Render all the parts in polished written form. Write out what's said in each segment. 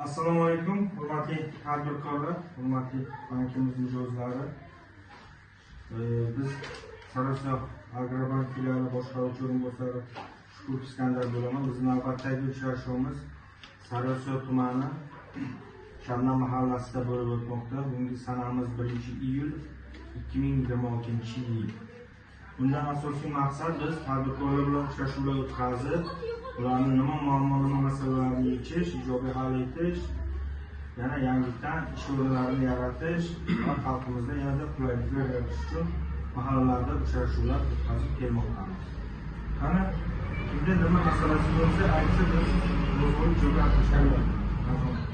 Assalomu alaykum, hurmatli tadbirkorlar, hurmatli bankimiz mijozlari. Biz Sariosiyo Agrobank filiali boshqaruvchi o'rinbosari Shukur Iskandar bo'laman. Bizning navbatdagi uchrashuvimiz Sariosiyo tumani Shanna mahallasida bo'lib o'tmoqda. Bugungi sanamiz 1-iyul 2026-yil. Bundan asosiy maqsad biz tadbirkorlar bilan uchrashuvlar o'tkazib, ularning nima muammo, nima masalalarni yechish, ijobiy hal etish, yana yangidan ish o'rinlarini yaratish va xalqimizda yanada qulayliklar yaratish uchun mahallalarda uchrashuvlar o'tkazib kelmoqdamiz. Qani, kimda nima masalasi bo'lsa, aytsa biz o'zimiz javob berishamiz.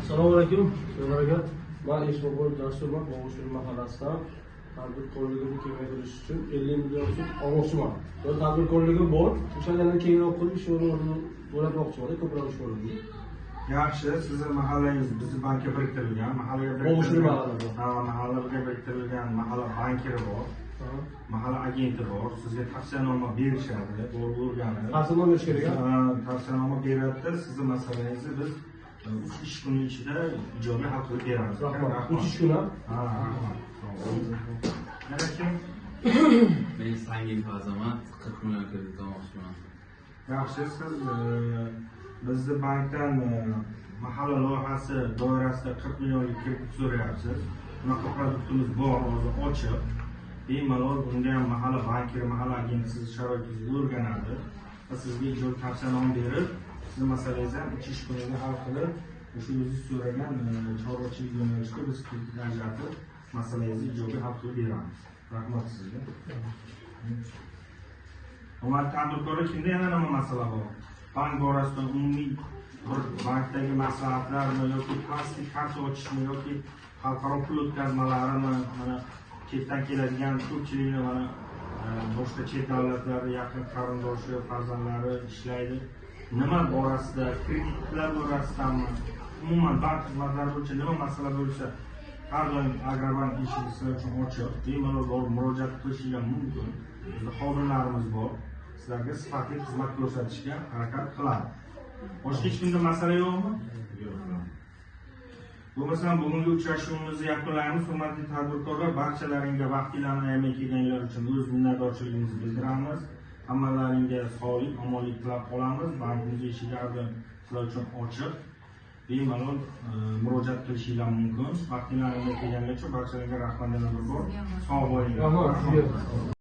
Assalomu alaykum. Men Eshbobur Dasturman, Bog'o'shli mahallasidan tadbirkorligini kengaytirish uchun 50 million so'm olmoqchiman. Bu tadbirkorligi bor, o'shalarni kengroq qilib ish o'rnini bo'latmoqchiman, ko'proq ish o'rnini. Yaxshi, sizning mahallangiz bizni bankka biriktirilgan, mahallaga Bog'o'shli mahallada. Mahallaga biriktirilgan mahalla bankiri bor. Mahalla agenti bor. Sizga tavsiyanoma berishadi, borib o'rganib. Tavsiyanoma berish kerak. Tavsiyanoma beradi, sizning masalangizni biz 3 ish kuni ichida ijobiy hal qilib beramiz. Rahmat. 3 ish kuni. Rahmat. Yana kim? Men Sangin Fazamat 40 million kredit olmoqchiman. Yaxshi, siz bizni bankdan mahalla loyihasi doirasida 40 millionlik kredit so'rayapsiz. Bunaqa produktimiz bor, hozir ochiq. Bemalol bunga ham mahalla bankiri, mahalla agenti siz sharoitingizni o'rganadi va sizga ijobiy tavsiyanoma berib, sizning masalangizni ham 3 ish kunida hal qilib, o'sha o'zingiz so'ragan chorvachilik yo'nalishida biz kredit ajratib, masalangizni ijobiy hal qilib beramiz. Rahmat sizga. Hurmatli tadbirkorlar, kimda yana nima masala bor? Bank borasida umumiy bir bankdagi maslahatlarmi yoki plastik karta ochishmi yoki xalqaro pul o'tkazmalarimi, mana chetdan keladigan ko'pchilikni mana boshqa chet davlatlarda yaqin qarindoshi, farzandlari ishlaydi. Nima borasida, kreditlar borasidami, umuman bank xizmatlari bo'yicha nima masala bo'lsa, har doim Agrobank eshigi sizlar uchun ochiq. Bemalol borib murojaat qilishingiz mumkin. Bizda xodimlarimiz bor. Sizlarga sifatli xizmat ko'rsatishga harakat qiladi. Boshqa hech kimda masala yo'qmi? Yo'q. Bo'lmasa bugungi uchrashuvimizni yakunlaymiz. Hurmatli tadbirkorlar, barchalaringga vaqtlarini ayamay kelganlar uchun o'z minnatdorchiligimizni bildiramiz. Hammalaringga sog'lik, omonlik tilab qolamiz. Bankimiz eshigi har doim sizlar uchun ochiq. Bemalol murojaat qilishingiz mumkin. Vaqtlarini ayamay kelganlar uchun barchalarga rahmat yana bir bor. Sog' bo'linglar.